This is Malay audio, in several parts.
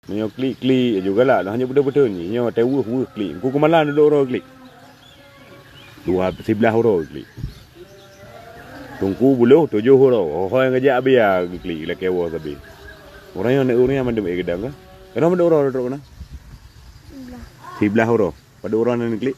Nyo klik-klik jugalah. Hanya betul-betul ni. Nyo tewu klik. Ku kemana duduk ro klik. Dua 11 huruf klik. Tungku buluh 7 huruf. Oh yang ngejak biar klik lah kewa sabi. Orang yang nak urang mandem gedang ke? Kenapa mandem orang duduk kana? 11 huruf. Pada orang yang klik.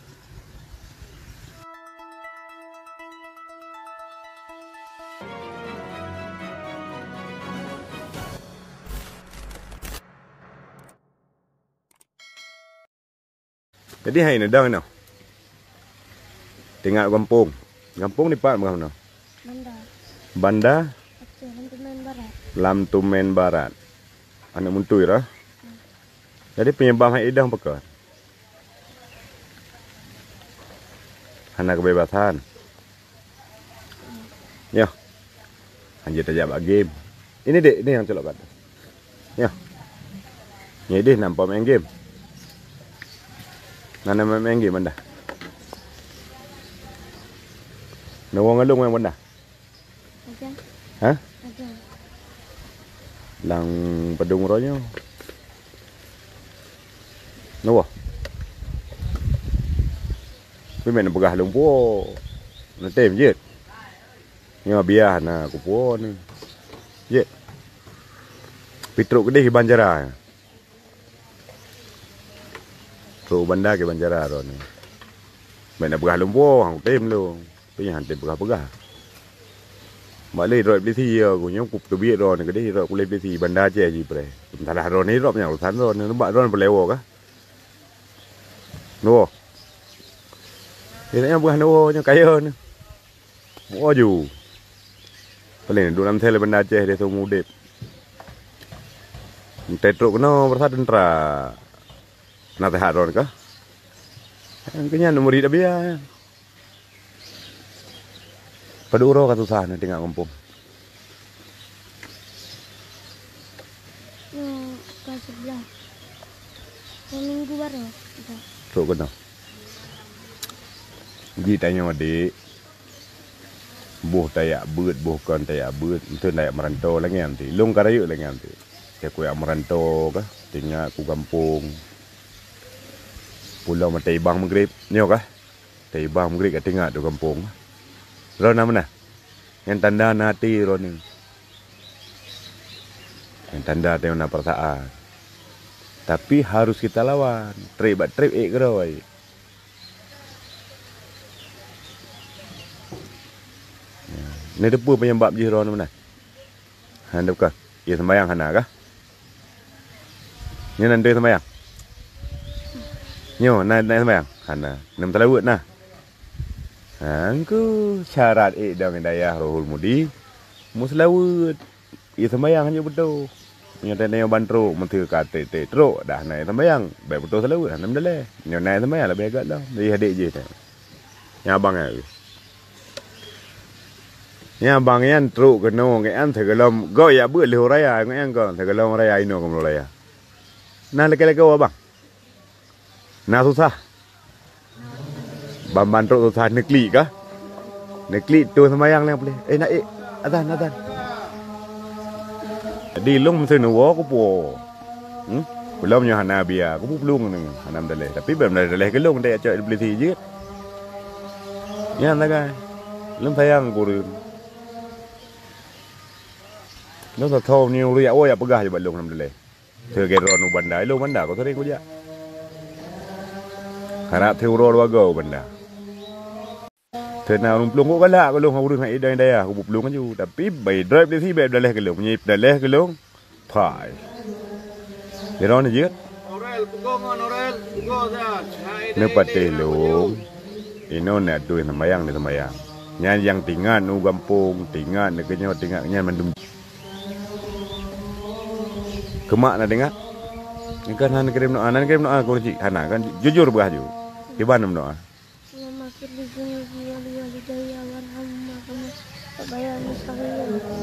Jadi hai nedang no. Tengok kampung. Kampung ni pak mana? Banda. Banda Lamtumen Barat. Lamtumen Barat. Anak muntui lah. Jadi penyebab hai idang apa? Anak kebebasan. Ya. Anjir tajak bak game. Ini dek, ini yang celok kata. Ya. Ni dia nampak main game. Mana main game anda? Nawang ngalung main anda? Aja. Hah? Aja. Lang pedung ronyo. Nawa. Pi main pegah lumpur. Nanti je. Ni biar na kupo ni. Je. Pitruk gede di Banjara. Truk Banda ke Banjara ro ni. Main pegah lumpur, hang tem lu. Pi hantai pegah-pegah. Malai roi beli thi aku nyong kup tu biar ro ni gede ro kulai beli thi Banda je ji pre. Entahlah ro ni ro yang urusan ro ni nampak ro berlewo kah? No. Dia yang buah no nya kaya ni. Waju. Paling duduk dalam tel Banda je dia tu mudip. Tetruk kena bersat tentera. Nak tahat ron kah? Kenya nomor ida biar. Pada uro kat susah nak tengok kampung. Ke sebelah. Minggu baru. Truk kena. Gi tanya adik. Buh tayak beut, buh kon tayak beut. Itu tayak merantau lagi nanti. Long karayuk lagi nanti. Dia ku yang merantau kah? Tengok ku kampung. Pulau mata ibang Maghrib. Nyo kah? Taibang Maghrib kat tengok tu kampung. Rona mana? Yang tanda nati ron ni. Yang tanda tengok na perasaan. Tapi harus kita lawan. Trip keroi. Ni depu penyebab je ron mana? Handap kah? Ya sembayang hana kah? Ni nanti sembayang. Nyo naik sembayang. Hana. Nam telawut nah. Angku syarat dang dayah Rohul Mudi. Muslawut. Ya sembayang hanya betul. Nyo tanya bantro menteri kata teruk dah naik sembayang. Baik betul selawut hanam daleh. Nyo naik sembayang lebih agak lah. Dari adik je dah. Yang abang ai. Yang abang yan teruk kena kan segelom go ya beut leh raya kan go segelom raya ino kom raya. Nah lek-lek abang. Nah susah. Bamban truk susah nekli kah? Nekli tu sembayang yang boleh. Nak azan. Jadi long mesti nuwa ku po. Belum nya hana bia ku belum ni hanam daleh. Tapi belum daleh gelong dia cak beli thi je. Ya nak ai. Lem sayang ku rin. Lo tak tahu ni uri ya pegah je balong hanam daleh. Tergeron Banda, lo Banda ko sering ku ja. Harap teuro warga Banda. Tena rumplung ko galak kalau urus hak idai daya aku pelung aju tapi by drive dia si beb daleh kelong punya daleh kelong pai deron je Orel pugong Orel pugo dah ne patelong ino na tu sembayang ni sembayang nyan yang tinggal nu kampung tinggal ne kenyo tinggal nyan mandum kemak na dengar ni kan han kirim no aku cik hana kan jujur bah ju di mana no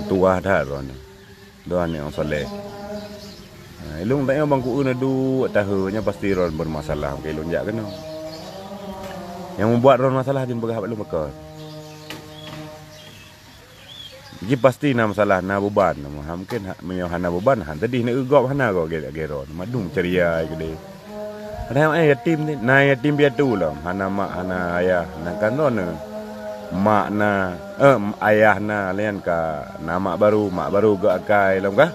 tua dah ron. Doan yang soleh. Ilung tak yang bangku una du tahunya pasti ron bermasalah ke ilung jak kena. Yang membuat ron masalah din begah lu mekar. Ji pasti na masalah na beban mungkin menyo hana beban han tadi na ugop hana go gero madung ceria gede ada yatim ni na yatim piatu lah hana mak hana ayah na kanon mak na ayah na lian ka na mak baru go akai lam ka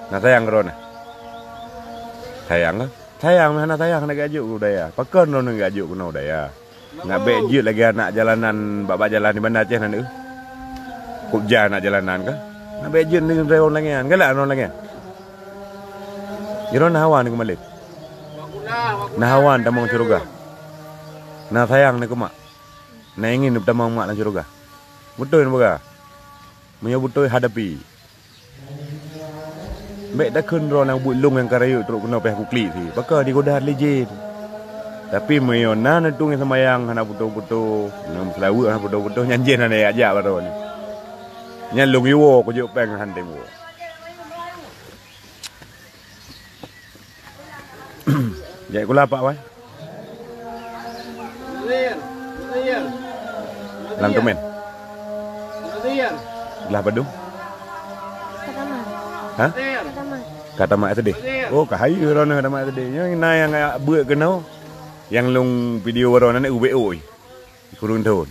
na sayang ro na sayang hana sayang na gajuk udaya pakon no gajuk no udaya nak bejut lagi anak jalanan baba jalan di bandar Aceh na Kubja nak jalanan kah? Nak bejun dengan reon lagi kan? Galak reon lagi. Iron nahawan aku malik. Nahawan tamang syurga. Nah sayang ni kumak. Nah ingin tamang mak dalam syurga. Betul ni buka. Punya betul hadapi. Baik dah kun reon yang bulung yang karayu teruk kena peh kukli si. Pakar di godah legend. Tapi mayona netung yang semayang hana betul-betul. Nam selawu hana betul-betul nyanjin hana ajak baru ni. Nhân lùng yêu của chịu bèn hành tình mùa vậy có la bạo ấy làm cho mình là bật đúng hả kata mak tadi oh kahai ron kata mak tadi yang nay yang bữa cái nấu yang lùng video rồi nó ube oi kurun thôn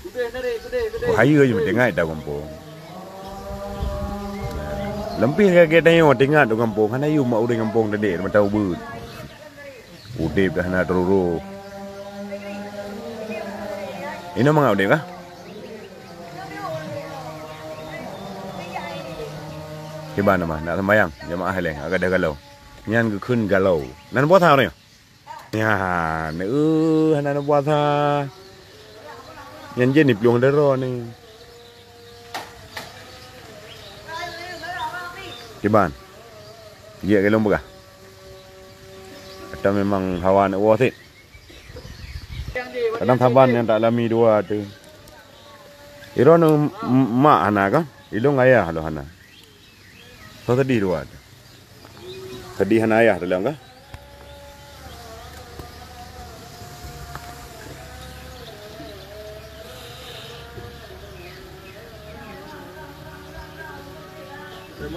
kahai ơi mình ngay đầu kampung Lempi kaget ayo tinggal di kampung, kan ayo mau di kampung tadi, macam tahu bud. Udip dah nak teruru. Ini mang udip kah? Kiban nama, nak sembayang, jemaah leh, agak dah galau. Nyan kun galau. Nan buat apa ni? Ya, nan buat apa? Nyan jenis pelong dero ni. Kiban, dia kelong berah. Atau memang hawa nak worth it. Kadang taban yang tak lami dua tu. Iron mak hana kan? Ilung ayah lo hana. So tadi dua tu. Tadi hana ayah tu lang kan?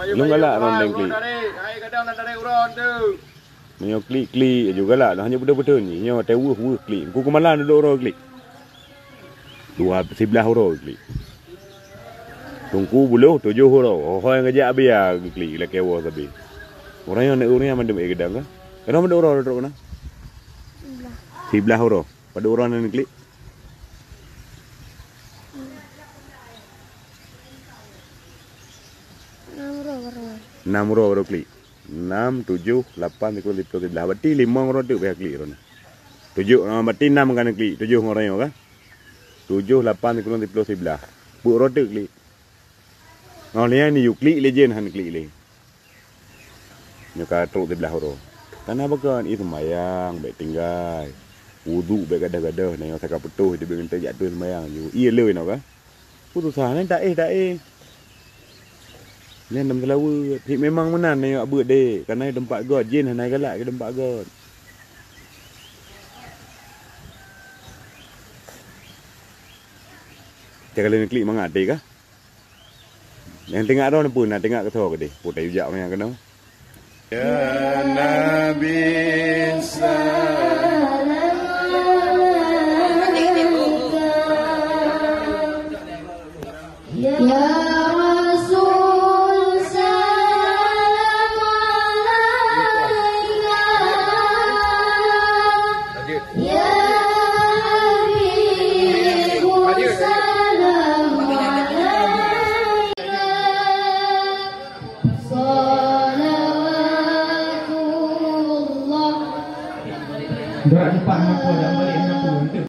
Lung galak ron deng kli. Menyo kli juga lah. Hanya betul-betul ni. Nyo tewu kli. Ku kemalan duduk ro kli. 12 euro kli. Tungku buluh 7 euro. Hoy ngajak biar kli la kewo sabi. Orang yang nak urang mandem gedang ka? Kenapa duduk ro duduk mana? 11 euro. Pada orang yang kli. 6 euro baru klik. 6, 7, 8, 9, 10, 11. Berarti 5 euro tu pihak klik. 7, berarti 6 kan klik. 7 orang yang kan? 7, 8, 9, 10, 11. 10 euro tu klik. Orang ni you klik legend han klik le. Nyuka teruk 11 euro. Kenapa kan? Itu semayang, baik tinggal. Wudu baik gadah-gadah. Yang saya putus, dia minta jatuh semayang. Iya le nak kan? Putus sana tak Ni nam selawu thì memang menan ni buat deh karena tempat god jin hanai galak ke tempat god. Cakap lagi klik mangat deh kah? Yang tengok dah pun nak tengok ke thor ke deh. Putai ujak macam kena. Ya Nabi Gerak cepat mampu dan balik mampu.